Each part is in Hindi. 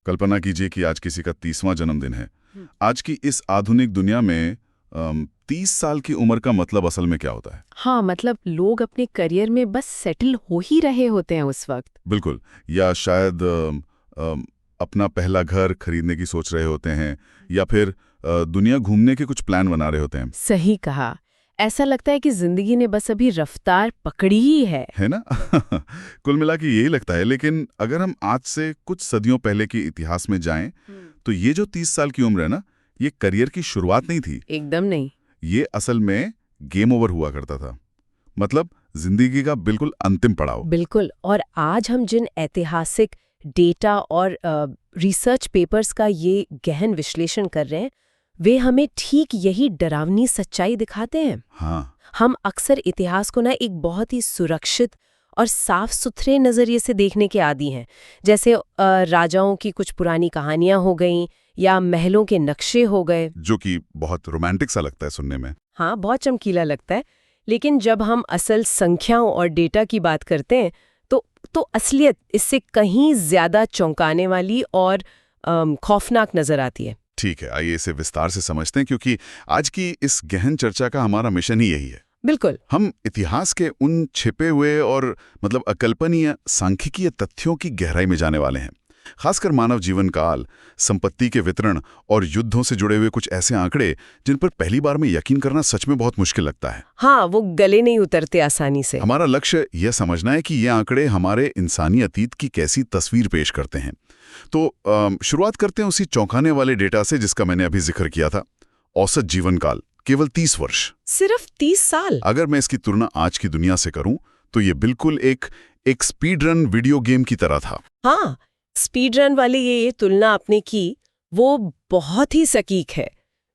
कल्पना कीजिए कि आज किसी का 30वां जन्मदिन है। हम्म। आज की इस आधुनिक दुनिया में 30 साल की उम्र का मतलब असल में क्या होता है? हाँ, मतलब लोग अपने करियर में बस सेटल हो ही रहे होते हैं उस वक्त। बिल्कुल। या शायद अपना पहला घर खरीदने की सोच रहे होते हैं, या फिर दुनिया घूमने के कुछ प्लान बना रहे होते हैं। सही कहा। ऐसा लगता है कि जिंदगी ने बस अभी रफ्तार पकड़ी ही है ना? कुल मिला के यही लगता है। लेकिन अगर हम आज से कुछ सदियों पहले के इतिहास में जाएं, तो ये जो 30 साल की उम्र है ना, ये करियर की शुरुआत नहीं थी। एकदम नहीं। ये असल में गेम ओवर हुआ करता था। मतलब जिंदगी का बिल्कुल अंतिम पड़ाव। बिल्कुल। और आज हम जिन ऐतिहासिक डेटा और रिसर्च पेपर्स का ये गहन विश्लेषण कर रहे हैं, वे हमें ठीक यही डरावनी सच्चाई दिखाते हैं। हाँ, हम अक्सर इतिहास को ना एक बहुत ही सुरक्षित और साफ सुथरे नजरिए से देखने के आदी हैं, जैसे राजाओं की कुछ पुरानी कहानियां हो गईं या महलों के नक्शे हो गए। जो कि बहुत रोमांटिक सा लगता है सुनने में। हाँ, बहुत चमकीला लगता है। लेकिन जब हम असल संख्याओं और डेटा की बात करते हैं तो असलियत इससे कहीं ज्यादा चौंकाने वाली और खौफनाक नजर आती है। ठीक है, आइए इसे विस्तार से समझते हैं, क्योंकि आज की इस गहन चर्चा का हमारा मिशन ही यही है। बिल्कुल। हम इतिहास के उन छिपे हुए और मतलब अकल्पनीय सांख्यिकीय तथ्यों की गहराई में जाने वाले हैं। खासकर मानव जीवन काल, संपत्ति के वितरण और युद्धों से जुड़े हुए कुछ ऐसे आंकड़े जिन पर पहली बार में यकीन करना सच में बहुत मुश्किल लगता है। हाँ, वो गले नहीं उतरते आसानी से। हमारा लक्ष्य यह समझना है कि ये आंकड़े हमारे इंसानी अतीत की कैसी तस्वीर पेश करते हैं। तो शुरुआत करते हैं उसी चौंकाने वाले डेटा से जिसका मैंने अभी जिक्र किया था। औसत जीवन काल केवल 30 वर्ष। सिर्फ 30 साल? अगर मैं इसकी तुलना आज की दुनिया से करूं तो ये बिल्कुल एक स्पीड रन वीडियो गेम की तरह था। हाँ, स्पीड रन वाली ये तुलना आपने की, वो बहुत ही सटीक है।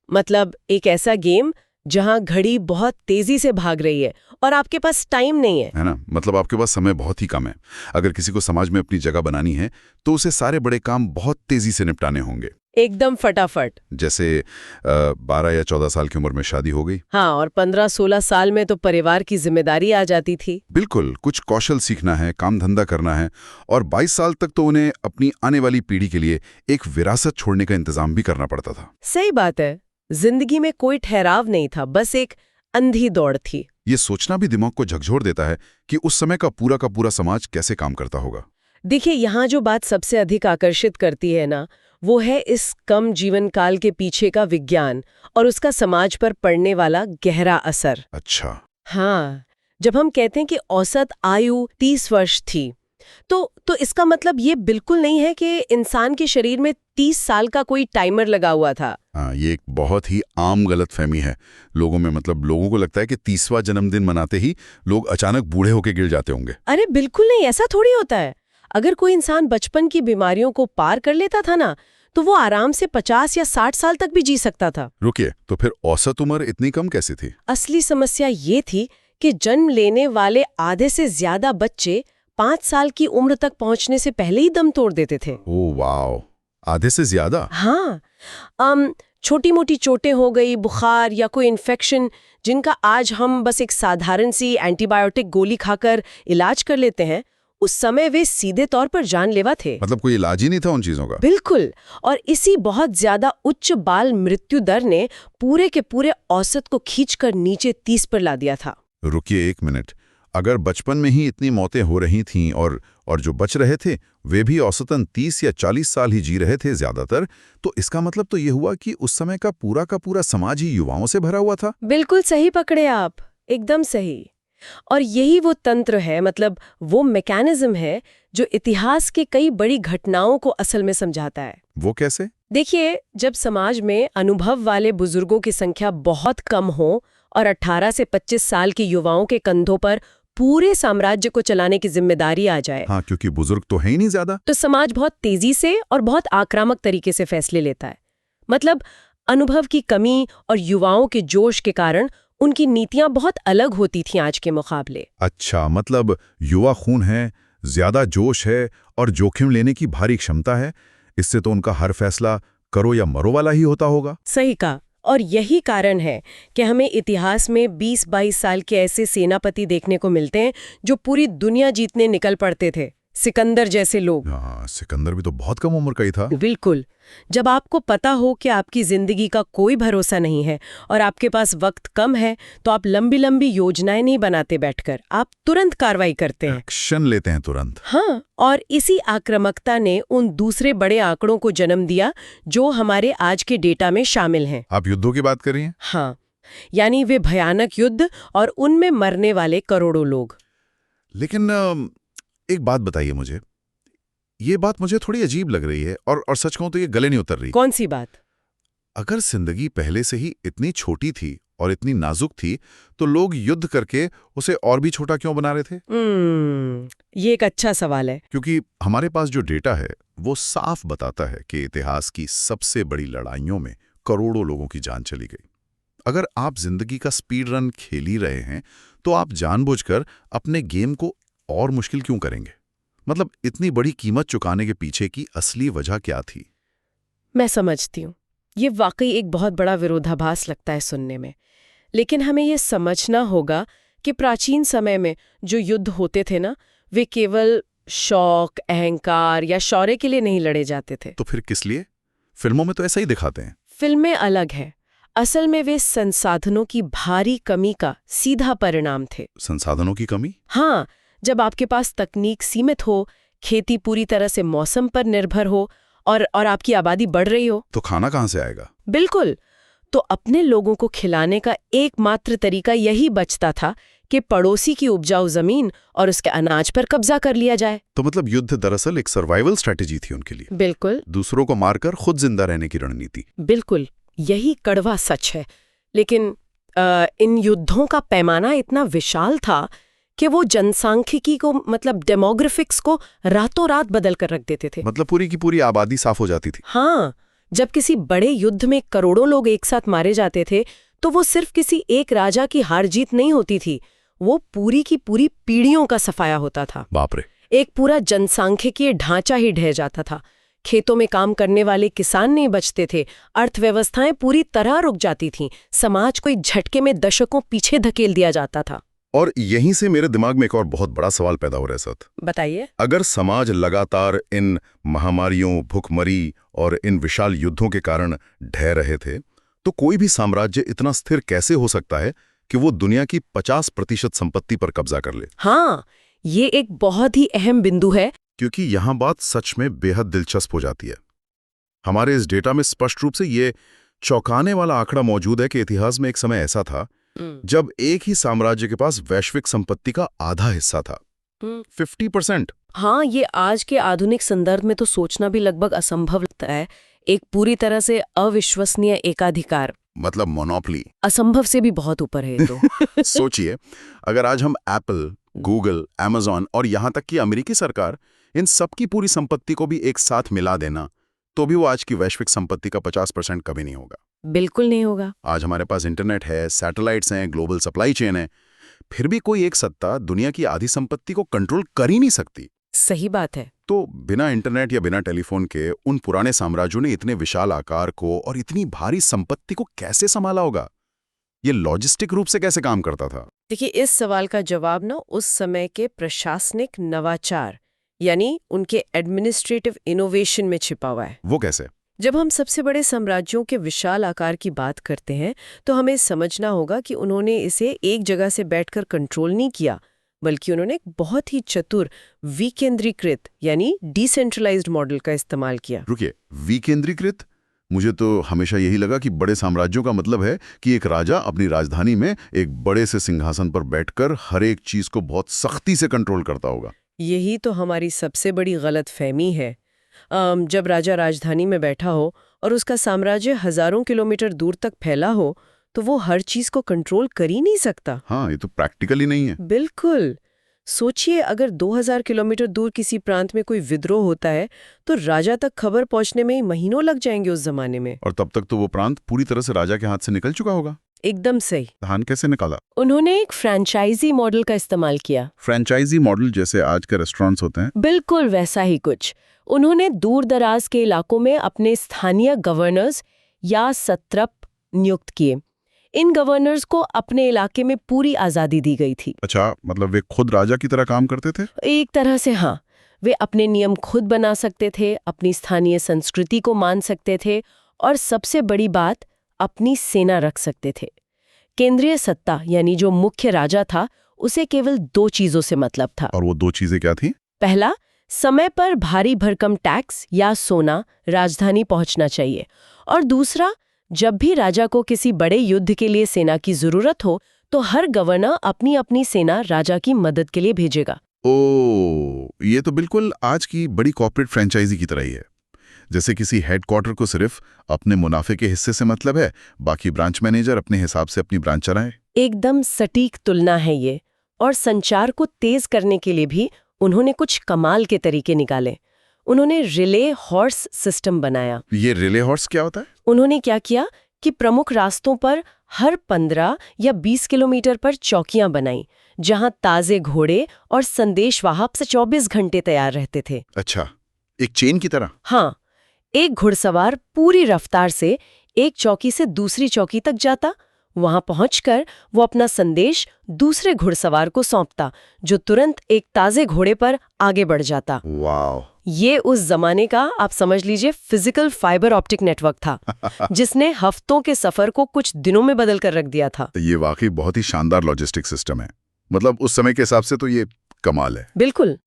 मतलब एक ऐसा गेम जहां घड़ी बहुत तेजी से भाग रही है और आपके पास टाइम नहीं है ना? मतलब आपके पास समय बहुत ही कम है। अगर किसी को समाज में अपनी जगह बनानी है तो उसे सारे बड़े काम बहुत तेजी से निपटाने होंगे। एकदम फटाफट। जैसे 12 या 14 साल की उम्र में शादी हो गई। हाँ, और 15-16 साल में तो परिवार की जिम्मेदारी आ जाती थी। बिल्कुल, कुछ कौशल सीखना है, काम धंधा करना है, और 22 साल तक तो उन्हें अपनी आने वाली पीढ़ी के लिए एक विरासत छोड़ने का इंतजाम भी करना पड़ता था। सही बात है। जिंदगी में कोई ठहराव नहीं था, बस एक अंधी दौड़ थी। ये सोचना भी दिमाग को झकझोर देता है कि उस समय का पूरा समाज कैसे काम करता होगा। देखिए, यहाँ जो बात सबसे अधिक आकर्षित करती है ना, वो है इस कम जीवन काल के पीछे का विज्ञान और उसका समाज पर पड़ने वाला गहरा असर। अच्छा। हाँ, जब हम कहते हैं कि औसत आयु 30 वर्ष थी, तो इसका मतलब ये बिल्कुल नहीं है कि इंसान के शरीर में 30 साल का कोई टाइमर लगा हुआ था। हाँ, ये एक बहुत ही आम गलतफहमी है लोगों में। मतलब लोगों को लगता है कि 30वां जन्मदिन मनाते ही लोग अचानक बूढ़े होके गिर जाते होंगे। अरे बिल्कुल नहीं, ऐसा थोड़ी होता है। अगर कोई इंसान बचपन की बीमारियों को पार कर लेता था ना, तो वो आराम से 50 या 60 साल तक भी जी सकता था। रुकिए, तो फिर औसत उम्र इतनी कम कैसे थी? असली समस्या ये थी कि जन्म लेने वाले आधे से ज्यादा बच्चे 5 साल की उम्र तक पहुंचने से पहले ही दम तोड़ देते थे। ओह वाओ, आधे से ज्यादा? हाँ, छोटी मोटी चोटें हो गई, बुखार या कोई इन्फेक्शन, जिनका आज हम बस एक साधारण सी एंटीबायोटिक गोली खाकर इलाज कर लेते हैं, उस समय वे सीधे तौर पर जानलेवा थे। मतलब कोई इलाज ही नहीं था उन चीजों का? बिल्कुल। और इसी बहुत ज्यादा उच्च बाल मृत्यु दर ने पूरे के पूरे औसत को खींचकर नीचे 30 पर ला दिया था। रुकिए एक मिनट, अगर बचपन में ही इतनी मौतें हो रही थीं और जो बच रहे थे वे भी औसतन 30 या 40 साल ही जी रहे थे ज्यादातर, तो इसका मतलब तो ये हुआ कि उस समय का पूरा समाज ही युवाओं से भरा हुआ था। बिल्कुल सही पकड़े आप, एकदम सही। और यही वो तंत्र है, मतलब वो मैकेनिज्म है जो इतिहास के कई बड़ी घटनाओं को असल में समझाता है। वो कैसे? देखिए, जब समाज में अनुभव वाले बुजुर्गों की संख्या बहुत कम हो और 18 से 25 साल के युवाओं के कंधों पर पूरे साम्राज्य को चलाने की जिम्मेदारी आ जाए। हाँ, क्योंकि बुजुर्ग तो है ही नहीं ज्यादा। तो समाज बहुत तेजी से और बहुत आक्रामक तरीके से फैसले लेता है। मतलब अनुभव की कमी और युवाओं के जोश के कारण उनकी नीतियां बहुत अलग होती थीं आज के मुकाबले। अच्छा, मतलब युवा खून है, ज्यादा जोश है और जोखिम लेने की भारी क्षमता है। इससे तो उनका हर फैसला करो या मरो वाला ही होता होगा। सही कहा। और यही कारण है कि हमें इतिहास में 20-22 साल के ऐसे सेनापति देखने को मिलते हैं जो पूरी दुनिया जीतने निकल पड़ते थे, सिकंदर जैसे लोग। हाँ, सिकंदर भी तो बहुत कम उम्र का ही था। बिल्कुल। जब आपको पता हो कि आपकी जिंदगी का कोई भरोसा नहीं है और आपके पास वक्त कम है, तो आप लंबी लंबी योजनाएं नहीं बनाते बैठकर, आप तुरंत कार्रवाई करते हैं। एक्शन लेते हैं तुरंत। हाँ, और इसी आक्रामकता ने उन दूसरे बड़े आंकड़ों को जन्म दिया जो हमारे आज के डेटा में शामिल हैं। आप युद्धों की बात कर रही हैं? हाँ, यानी वे भयानक युद्ध और उनमें मरने वाले करोड़ों लोग। लेकिन एक बात बताइए मुझे, ये बात मुझे थोड़ी अजीब लग रही है और सच कहूं तो ये गले नहीं उतर रही। कौन सी बात? अगर जिंदगी पहले से ही इतनी छोटी थी और इतनी नाजुक थी, तो लोग युद्ध करके उसे और भी छोटा क्यों बना रहे थे? ये एक अच्छा सवाल है। क्योंकि हमारे पास जो डेटा है वो साफ बताता है कि इतिहास की सबसे बड़ी लड़ाइयों में करोड़ों लोगों की जान चली गई। अगर आप जिंदगी का स्पीड रन खेल ही रहे हैं, तो आप जानबूझकर अपने गेम को और मुश्किल क्यों करेंगे? मतलब इतनी बड़ी कीमत चुकाने के पीछे की असली वजह क्या थी? मैं समझती हूँ, ये वाकई एक बहुत बड़ा विरोधाभास लगता है सुनने में। लेकिन हमें ये समझना होगा कि प्राचीन समय में जो युद्ध होते थे ना, वे केवल शौक, अहंकार या शौर्य के लिए नहीं लड़े जाते थे। तो फिर किस लिए? फिल्मों में तो ऐसा ही दिखाते हैं। फिल्में अलग है। असल में वे संसाधनों की भारी कमी का सीधा परिणाम थे। संसाधनों की कमी? हाँ, जब आपके पास तकनीक सीमित हो, खेती पूरी तरह से मौसम पर निर्भर हो और आपकी आबादी बढ़ रही हो, तो खाना कहाँ से आएगा? बिल्कुल। तो अपने लोगों को खिलाने का एकमात्र तरीका यही बचता था कि पड़ोसी की उपजाऊ जमीन और उसके अनाज पर कब्जा कर लिया जाए। तो मतलब युद्ध दरअसल एक सर्वाइवल स्ट्रैटेजी थी उनके लिए। बिल्कुल। दूसरों को मारकर खुद जिंदा रहने की रणनीति। बिल्कुल, यही कड़वा सच है। लेकिन इन युद्धों का पैमाना इतना विशाल था कि वो जनसांख्यिकी को, मतलब डेमोग्राफिक्स को रातों रात बदल कर रख देते थे। मतलब पूरी की पूरी आबादी साफ हो जाती थी। हाँ, जब किसी बड़े युद्ध में करोड़ों लोग एक साथ मारे जाते थे, तो वो सिर्फ किसी एक राजा की हार जीत नहीं होती थी, वो पूरी की पूरी पीढ़ियों का सफाया होता था। बाप रे। एक पूरा जनसांख्यिकीय ढांचा ही ढह जाता था। खेतों में काम करने वाले किसान नहीं बचते थे, अर्थव्यवस्थाएं पूरी तरह रुक जाती थीं, समाज को एक झटके में दशकों पीछे धकेल दिया जाता था। और यहीं से मेरे दिमाग में एक और बहुत बड़ा सवाल पैदा हो रहा है सत। बताइए। अगर समाज लगातार इन महामारियों, भूखमरी और इन विशाल युद्धों के कारण ढह रहे थे, तो कोई भी साम्राज्य इतना स्थिर कैसे हो सकता है कि वो दुनिया की 50% संपत्ति पर कब्जा कर ले? हाँ, ये एक बहुत ही अहम बिंदु है। क्योंकि यहां बात सच में बेहद दिलचस्प हो जाती है। हमारे इस डेटा में स्पष्ट रूप से ये चौंकाने वाला आंकड़ा मौजूद है कि इतिहास में एक समय ऐसा था जब एक ही साम्राज्य के पास वैश्विक संपत्ति का आधा हिस्सा था, 50%। हाँ, ये आज के आधुनिक संदर्भ में तो सोचना भी लगभग असंभव लगता है। एक पूरी तरह से अविश्वसनीय एकाधिकार, मतलब मोनोपोली। असंभव से भी बहुत ऊपर है ये तो। सोचिए, अगर आज हम एप्पल, गूगल, अमेज़न और यहां तक कि अमेरिकी सरकार, इन सब की पूरी संपत्ति को भी एक साथ मिला देना, तो भी वो आज की वैश्विक संपत्ति का 50% कभी नहीं होगा। बिल्कुल नहीं होगा। आज हमारे पास इंटरनेट है, सैटेलाइट्स हैं, ग्लोबल सप्लाई चेन है, फिर भी कोई एक सत्ता दुनिया की आधी संपत्ति को कंट्रोल कर ही नहीं सकती। सही बात है। तो बिना इंटरनेट या बिना टेलीफोन के उन पुराने साम्राज्यों ने इतने विशाल आकार को और इतनी भारी संपत्ति को कैसे संभाला होगा? ये लॉजिस्टिक रूप से कैसे काम करता था? देखिए, इस सवाल का जवाब ना उस समय के प्रशासनिक नवाचार, यानी उनके एडमिनिस्ट्रेटिव इनोवेशन में छिपा हुआ है। वो कैसे? जब हम सबसे बड़े साम्राज्यों के विशाल आकार की बात करते हैं, तो हमें समझना होगा कि उन्होंने इसे एक जगह से बैठकर कंट्रोल नहीं किया, बल्कि उन्होंने एक बहुत ही चतुर विकेंद्रीकृत यानी डिसेंट्रलाइज्ड मॉडल का इस्तेमाल किया। रुकिए, विकेंद्रीकृत? मुझे तो हमेशा यही लगा कि बड़े साम्राज्यों का मतलब है कि एक राजा अपनी राजधानी में एक बड़े से सिंहासन पर बैठकर हर एक चीज को बहुत सख्ती से कंट्रोल करता होगा। यही तो हमारी सबसे बड़ी गलतफहमी है। जब राजा राजधानी में बैठा हो और उसका साम्राज्य हजारों किलोमीटर दूर तक फैला हो, तो वो हर चीज को कंट्रोल कर ही नहीं सकता। हाँ, ये तो प्रैक्टिकली नहीं है। बिल्कुल। सोचिए, अगर 2000 किलोमीटर दूर किसी प्रांत में कोई विद्रोह होता है, तो राजा तक खबर पहुंचने में ही महीनों लग जाएंगे उस जमाने में। और तब तक तो वो प्रांत पूरी तरह से राजा के हाथ से निकल चुका होगा। एकदम सही। धान कैसे निकाला? उन्होंने एक फ्रेंचाइजी मॉडल का इस्तेमाल किया। फ्रेंचाइजी मॉडल जैसे आज के रेस्टोरेंट्स होते हैं? बिल्कुल वैसा ही कुछ। उन्होंने दूर दराज के इलाकों में अपने स्थानीय गवर्नर्स या सत्रप नियुक्त किए। इन गवर्नर्स को अपने इलाके में पूरी आजादी दी गई थी। अच्छा, मतलब वे खुद राजा की तरह काम करते थे? एक तरह से हाँ। वे अपने नियम खुद बना सकते थे, अपनी स्थानीय संस्कृति को मान सकते थे और सबसे बड़ी बात, अपनी सेना रख सकते थे। केंद्रीय सत्ता यानी जो मुख्य राजा था, उसे केवल 2 चीजों से मतलब था। और वो 2 चीजें क्या थी? पहला, समय पर भारी भरकम टैक्स या सोना राजधानी पहुंचना चाहिए, और दूसरा, जब भी राजा को किसी बड़े युद्ध के लिए सेना की जरूरत हो तो हर गवर्नर अपनी अपनी सेना राजा की मदद के लिए भेजेगा। ये तो बिल्कुल आज की बड़ी कॉर्पोरेट फ्रेंचाइजी की तरह ही है। जैसे किसी हेडक्वार्टर को सिर्फ अपने मुनाफे के हिस्से से मतलब है, बाकी ब्रांच मैनेजर अपने हिसाब से अपनी ब्रांच चलाए। एकदम सटीक तुलना है ये। और संचार को तेज करने के लिए भी उन्होंने कुछ कमाल के तरीके निकाले। उन्होंने रिले हॉर्स सिस्टम बनाया। ये रिले हॉर्स क्या होता है? उन्होंने क्या किया कि प्रमुख रास्तों पर हर 15 या 20 किलोमीटर पर चौकियां बनाई, जहां ताजे घोड़े और संदेशवाहक से 24 घंटे तैयार रहते थे। अच्छा, एक चेन की तरह? हाँ, एक घुड़सवार पूरी रफ्तार से एक चौकी से दूसरी चौकी तक जाता, वहां पहुंचकर वो अपना संदेश दूसरे घुड़सवार को सौंपता, जो तुरंत एक ताजे घोड़े पर आगे बढ़ जाता। वाह! ये उस जमाने का, आप समझ लीजिए, फिजिकल फाइबर ऑप्टिक नेटवर्क था जिसने हफ्तों के सफर को कुछ दिनों में बदल कर रख दिया था। ये वाकई बहुत ही शानदार लॉजिस्टिक सिस्टम है। मतलब उस समय के हिसाब से तो ये कमाल है। बिल्कुल।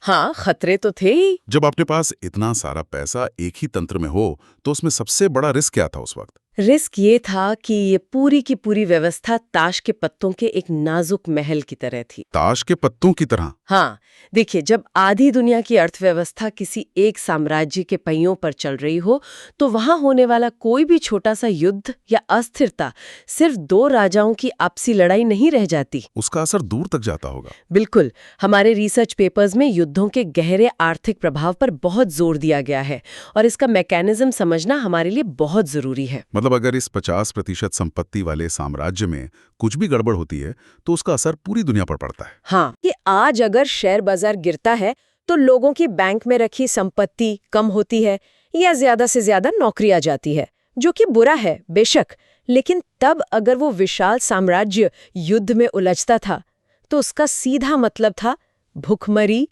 हाँ, खतरे तो थे ही। जब आपके पास इतना सारा पैसा एक ही तंत्र में हो तो उसमें सबसे बड़ा रिस्क क्या था उस वक्त? रिस्क ये था कि ये पूरी की पूरी व्यवस्था ताश के पत्तों के एक नाजुक महल की तरह थी। ताश के पत्तों की तरह? हाँ, देखिए, जब आधी दुनिया की अर्थव्यवस्था किसी एक साम्राज्य के पहियों पर चल रही हो तो वहां होने वाला कोई भी छोटा सा युद्ध या अस्थिरता सिर्फ 2 राजाओं की आपसी लड़ाई नहीं रह जाती। उसका असर दूर तक जाता होगा। बिल्कुल। हमारे रिसर्च पेपर्स में युद्धों के गहरे आर्थिक प्रभाव पर बहुत जोर दिया गया है और इसका मैकेनिज्म समझना हमारे लिए बहुत जरूरी है। मतलब अगर इस 50% संपत्ति वाले साम्राज्य में कुछ भी गड़बड़ होती है तो उसका असर पूरी दुनिया पर पड़ता है। हाँ, कि आज अगर शेयर बाजार गिरता है तो लोगों की बैंक में रखी संपत्ति कम होती है या ज्यादा से ज्यादा नौकरी आ जाती है, जो कि बुरा है बेशक, लेकिन तब अगर वो विशाल साम्राज्य युद्ध में उलझता था तो उसका सीधा मतलब था भूखमरी,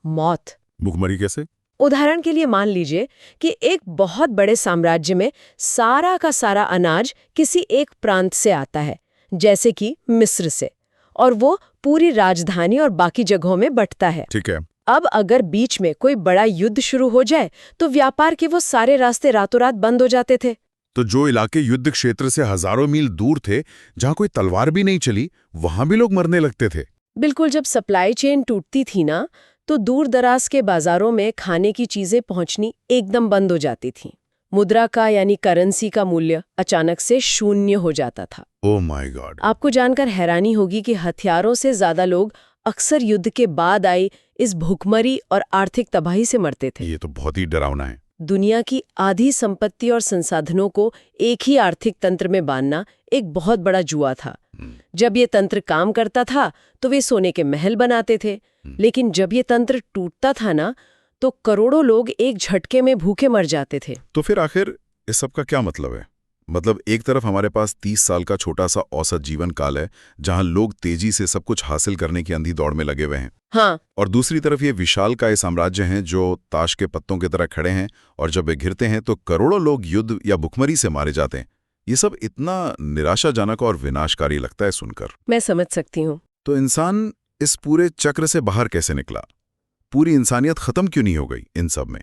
मौत। भूखमरी कैसे? उदाहरण के लिए मान लीजिए कि एक बहुत बड़े साम्राज्य में सारा का सारा अनाज किसी एक प्रांत से आता है, जैसे कि मिस्र से, और वो पूरी राजधानी और बाकी जगहों में बंटता है। ठीक है। अब अगर बीच में कोई बड़ा युद्ध शुरू हो जाए तो व्यापार के वो सारे रास्ते रातों रात बंद हो जाते थे। तो जो इलाके युद्ध क्षेत्र से हजारों मील दूर थे, जहां कोई तलवार भी नहीं चली, वहां भी लोग मरने लगते थे। बिल्कुल। जब सप्लाई चेन टूटती थी ना, तो दूर दराज के बाजारों में खाने की चीजें पहुंचनी एकदम बंद हो जाती थी। मुद्रा का यानी करेंसी का मूल्य अचानक से शून्य हो जाता था। Oh my God! आपको जानकर हैरानी होगी कि हथियारों से ज्यादा लोग अक्सर युद्ध के बाद आई इस भूखमरी और आर्थिक तबाही से मरते थे। ये तो बहुत ही डरावना है। दुनिया की आधी संपत्ति और संसाधनों को एक ही आर्थिक तंत्र में बांधना एक बहुत बड़ा जुआ था। जब ये तंत्र काम करता था तो वे सोने के महल बनाते थे, लेकिन जब ये तंत्र टूटता था ना, तो करोड़ों लोग एक झटके में भूखे मर जाते थे। तो फिर आखिर इस सब का क्या मतलब है? मतलब एक तरफ हमारे पास 30 साल का छोटा सा औसत जीवन काल है, जहां लोग तेजी से सब कुछ हासिल करने की अंधी दौड़ में लगे हुए हैं। हाँ। और दूसरी तरफ ये विशालकाय साम्राज्य हैं जो ताश के पत्तों की तरह खड़े हैं, और जब वे घिरते हैं तो करोड़ों लोग युद्ध या भुखमरी से मारे जाते हैं। ये सब इतना निराशाजनक और विनाशकारी लगता है सुनकर। मैं समझ सकती हूँ। तो इंसान इस पूरे चक्र से बाहर कैसे निकला? पूरी इंसानियत खत्म क्यों नहीं हो गई इन सब में?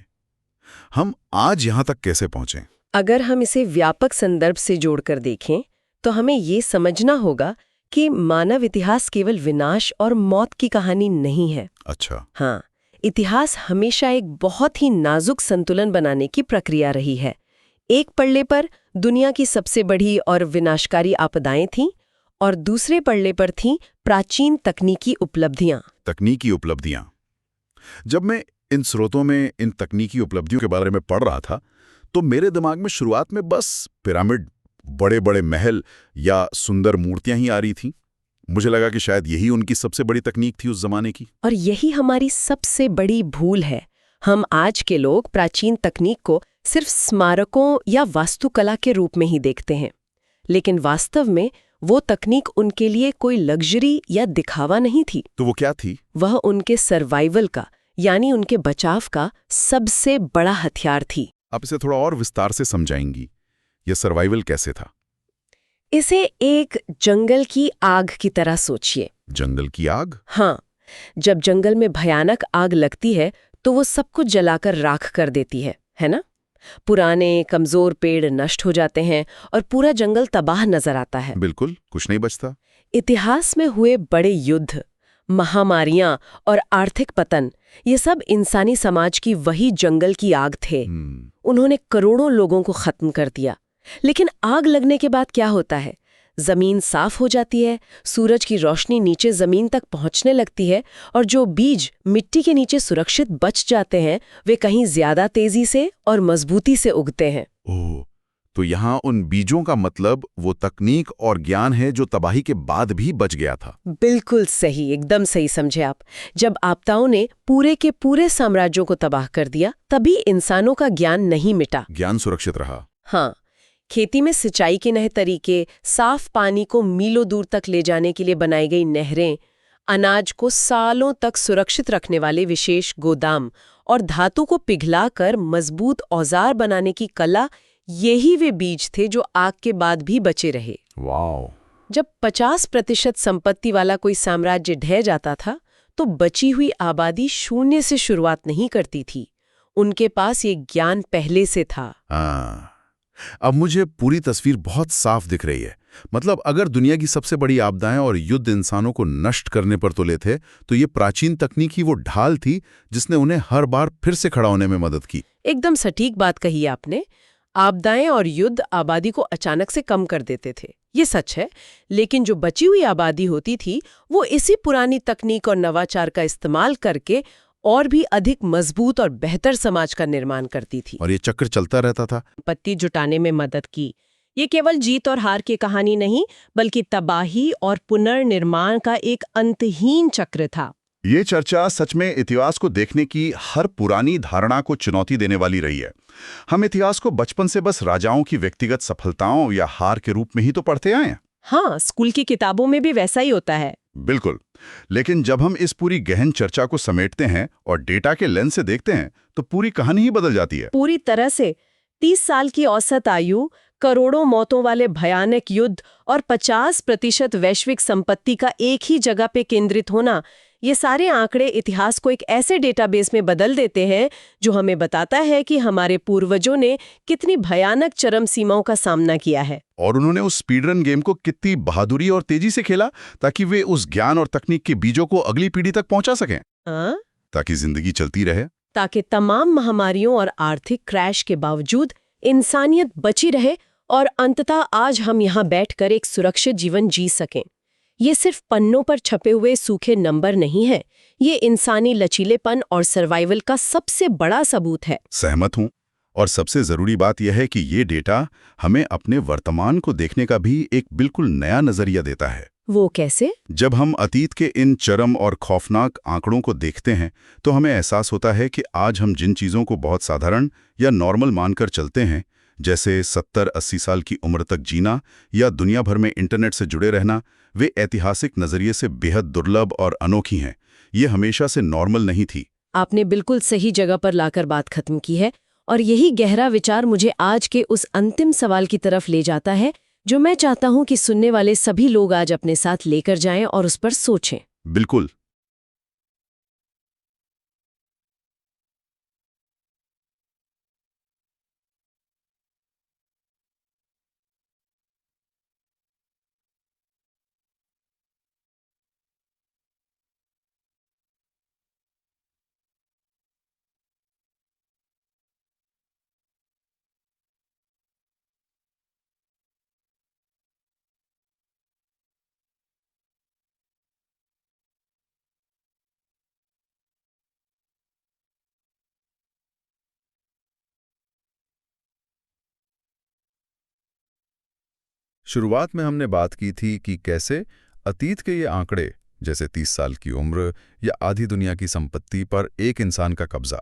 हम आज यहां तक कैसे पहुंचे? अगर हम इसे व्यापक संदर्भ से जोड़कर देखें तो हमें ये समझना होगा कि मानव इतिहास केवल विनाश और मौत की कहानी नहीं है। अच्छा। हाँ, इतिहास हमेशा एक बहुत ही नाजुक संतुलन बनाने की प्रक्रिया रही है। एक पल्ले पर दुनिया की सबसे बड़ी और विनाशकारी आपदाएं थीं और दूसरे पल्ले पर थीं प्राचीन तकनीकी उपलब्धियां। तकनीकी उपलब्धियां। जब मैं इन स्रोतों में इन तकनीकी उपलब्धियों के बारे में पढ़ रहा था तो मेरे दिमाग में शुरुआत में बस पिरामिड, बड़े बड़े महल या सुंदर मूर्तियां ही आ रही थीं। मुझे लगा कि शायद यही उनकी सबसे बड़ी तकनीक थी उस जमाने की। और यही हमारी सबसे बड़ी भूल है। हम आज के लोग प्राचीन तकनीक को सिर्फ स्मारकों या वास्तुकला के रूप में ही देखते हैं, लेकिन वास्तव में वो तकनीक उनके लिए कोई लग्जरी या दिखावा नहीं थी। तो वो क्या थी? वह उनके सर्वाइवल का यानी उनके बचाव का सबसे बड़ा हथियार थी। आप इसे थोड़ा और विस्तार से समझाएंगी, यह सर्वाइवल कैसे था? इसे एक जंगल की आग की तरह सोचिए। जंगल की आग? हाँ, जब जंगल में भयानक आग लगती है तो वो सब कुछ जलाकर राख कर देती है ना? पुराने कमजोर पेड़ नष्ट हो जाते हैं और पूरा जंगल तबाह नजर आता है। बिल्कुल, कुछ नहीं बचता। इतिहास में हुए बड़े युद्ध, महामारियां और आर्थिक पतन, ये सब इंसानी समाज की वही जंगल की आग थे। उन्होंने करोड़ों लोगों को खत्म कर दिया। लेकिन आग लगने के बाद क्या होता है? जमीन साफ हो जाती है, सूरज की रोशनी नीचे जमीन तक पहुंचने लगती है और जो बीज मिट्टी के नीचे सुरक्षित बच जाते हैं वे कहीं ज्यादा तेजी से और मजबूती से उगते हैं। ओह, तो यहाँ उन बीजों का मतलब वो तकनीक और ज्ञान है जो तबाही के बाद भी बच गया था। बिल्कुल सही, एकदम सही समझे आप। जब आपदाओं ने पूरे के पूरे साम्राज्यों को तबाह कर दिया, तभी इंसानों का ज्ञान नहीं मिटा। ज्ञान सुरक्षित रहा। हाँ, खेती में सिंचाई के नए तरीके, साफ पानी को मीलों दूर तक ले जाने के लिए बनाई गई नहरें, अनाज को सालों तक सुरक्षित रखने वाले विशेष गोदाम और धातु को पिघलाकर मजबूत औजार बनाने की कला, यही वे बीज थे जो आग के बाद भी बचे रहे। वाह! जब 50% संपत्ति वाला कोई साम्राज्य ढह जाता था, तो बची हुई आबादी शून्य से शुरुआत नहीं करती थी। उनके पास ये ज्ञान पहले से था। अब मुझे पूरी तस्वीर बहुत साफ दिख रही है। मतलब अगर दुनिया की सबसे बड़ी आपदाएं और युद्ध इंसानों को नष्ट करने पर तुले थे, तो ये प्राचीन तकनीक ही वो ढाल थी जिसने उन्हें हर बार फिर से खड़ा होने में मदद की। एकदम सटीक बात कही आपने। आपदाएं और युद्ध आबादी को अचानक से कम कर देते थे, ये सच है। लेकिन जो बची हुई आबादी होती थी, वो इसी पुरानी तकनीक और नवाचार का इस्तेमाल करके और भी अधिक मजबूत और बेहतर समाज का निर्माण करती थी। और ये चक्र चलता रहता था। संपत्ति जुटाने में मदद की। ये केवल जीत और हार की कहानी नहीं, बल्कि तबाही और पुनर्निर्माण का एक अंतहीन चक्र था। ये चर्चा सच में इतिहास को देखने की हर पुरानी धारणा को चुनौती देने वाली रही है। हम इतिहास को बचपन से बस राजाओं की व्यक्तिगत सफलताओं या हार के रूप में ही तो पढ़ते आए हैं। हाँ, स्कूल की किताबों में भी वैसा ही होता है। बिल्कुल। लेकिन जब हम इस पूरी गहन चर्चा को समेटते हैं और डेटा के लेंस से देखते हैं, तो पूरी कहानी ही बदल जाती है। पूरी तरह से। 30 साल की औसत आयु, करोड़ों मौतों वाले भयानक युद्ध और 50% वैश्विक संपत्ति का एक ही जगह पे केंद्रित होना, ये सारे आंकड़े इतिहास को एक ऐसे डेटाबेस में बदल देते हैं जो हमें बताता है कि हमारे पूर्वजों ने कितनी भयानक चरम सीमाओं का सामना किया है। और उन्होंने उस स्पीडरन गेम को कितनी बहादुरी और तेजी से खेला, ताकि वे उस ज्ञान और तकनीक के बीजों को अगली पीढ़ी तक पहुंचा सकें। ताकि जिंदगी चलती रहे, ताकि तमाम महामारियों और आर्थिक क्रैश के बावजूद इंसानियत बची रहे और अंततः आज हम यहाँ बैठकर एक सुरक्षित जीवन जी सकें। ये सिर्फ पन्नों पर छपे हुए सूखे नंबर नहीं है, ये इंसानी लचीलेपन और सर्वाइवल का सबसे बड़ा सबूत है। सहमत हूँ। और सबसे जरूरी बात यह है कि ये डेटा हमें अपने वर्तमान को देखने का भी एक बिल्कुल नया नजरिया देता है। वो कैसे? जब हम अतीत के इन चरम और खौफनाक आंकड़ों को देखते हैं, तो हमें एहसास होता है कि आज हम जिन चीज़ों को बहुत साधारण या नॉर्मल मानकर चलते हैं, जैसे 70-80 साल की उम्र तक जीना या दुनिया भर में इंटरनेट से जुड़े रहना, वे ऐतिहासिक नजरिए से बेहद दुर्लभ और अनोखी हैं। ये हमेशा से नॉर्मल नहीं थी। आपने बिल्कुल सही जगह पर लाकर बात खत्म की है, और यही गहरा विचार मुझे आज के उस अंतिम सवाल की तरफ ले जाता है, जो मैं चाहता हूं कि सुनने वाले सभी लोग आज अपने साथ लेकर जाएं और उस पर सोचें। बिल्कुल। शुरुआत में हमने बात की थी कि कैसे अतीत के ये आंकड़े, जैसे 30 साल की उम्र या आधी दुनिया की संपत्ति पर एक इंसान का कब्जा,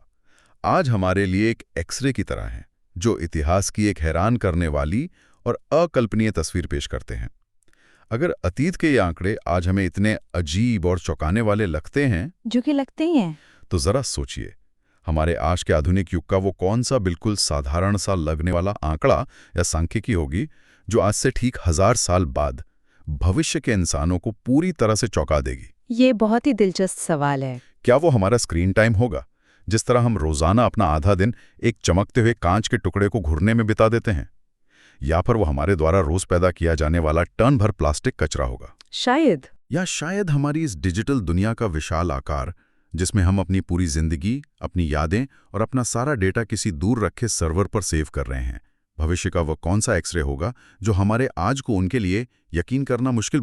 आज हमारे लिए एक एक्सरे की तरह हैं, जो इतिहास की एक हैरान करने वाली और अकल्पनीय तस्वीर पेश करते हैं। अगर अतीत के ये आंकड़े आज हमें इतने अजीब और चौंकाने वाले लगते हैं, जो कि लगते ही हैं, तो जरा सोचिए, हमारे आज के आधुनिक युग का वो कौन सा बिल्कुल साधारण सा लगने वाला आंकड़ा या सांख्यिकी होगी जो आज से ठीक 1000 साल बाद भविष्य के इंसानों को पूरी तरह से चौंका देगी। ये बहुत ही दिलचस्प सवाल है। क्या वो हमारा स्क्रीन टाइम होगा, जिस तरह हम रोजाना अपना आधा दिन एक चमकते हुए कांच के टुकड़े को घूरने में बिता देते हैं, या फिर वो हमारे द्वारा रोज पैदा किया जाने वाला टन भर प्लास्टिक कचरा होगा। शायद। या शायद हमारी इस डिजिटल दुनिया का विशाल आकार, जिसमें हम अपनी पूरी जिंदगी, अपनी यादें और अपना सारा डेटा किसी दूर रखे सर्वर पर सेव कर रहे हैं, भविष्य का वो कौन सा एक्सरे होगा जो हमारे आज को उनके लिए यकीन करना मुश्किल